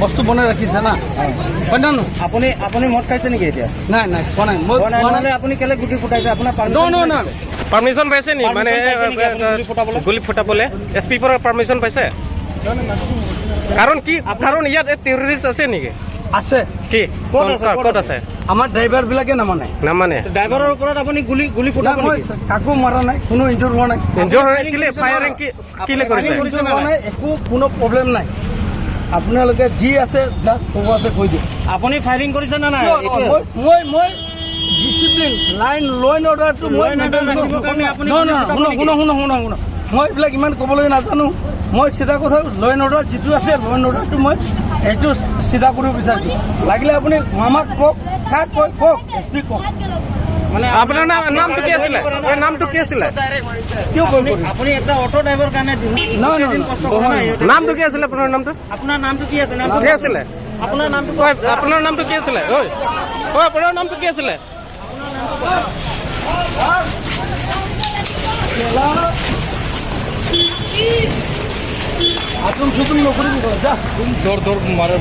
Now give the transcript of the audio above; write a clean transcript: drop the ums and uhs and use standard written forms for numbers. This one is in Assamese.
বস্তু বনাই ৰাখিছে না হয় জানো আপুনি আপুনি মদ খাইছে নেকি এতিয়া নাই নাই খোৱা নাই মই নহ'লে আপুনি কেলে গুটি ফুটাইছে আপোনাৰ পাৰ্মিশ্যন পাইছে নি মানে গুলি ফুটাবলৈ এছ পি পৰা পাৰ্মিশ্যন পাইছে কাৰণ কি কাৰণ ইয়াত টেৰৰিষ্ট আছে নেকি আছে কি ক'ত আছে আমাৰ ড্ৰাইভাৰ বিলাকে নামানে ড্ৰাইভাৰৰ ওপৰত আপুনি গুলি ফুটাব নেকি কাকো মৰা নাই কোনো ইনজৰ হোৱা নাই ফায়াৰিং কিলে কৰিছে একো কোনো প্ৰব্লেম নাই আপোনালোকে যি আছে যাক ক'ব আছে কৈ দিয়ক আপুনি ফায়াৰিং কৰিছে নে নাই মই ডিচিপ্লিন লাইন ল এণ্ড অৰ্ডাৰটো শুনক মই এইবিলাক ইমান ক'বলৈ নাজানো মই চিধা কথা ল এণ্ড অৰ্ডাৰ যিটো আছে ল এণ্ড অৰ্ডাৰটো মই এইটো চিধা কৰিব বিচাৰিছোঁ লাগিলে আপুনি মামাক কওক কাক কয় কওক এছ পি কওক মানে আপোনাৰ নামটো কি আছিলে নামটো কি আছিলে কিয় আপুনি এটা অটো ড্ৰাইভাৰ কাৰণে নামটো কি আছিলে আপোনাৰ নামটো কি আছে কি আছিলে আপোনাৰ নামটো আপোনাৰ নামটো কি আছিলে আপোনাৰ নামটো কি আছিলে নকৰিব যা দৌৰ মাৰে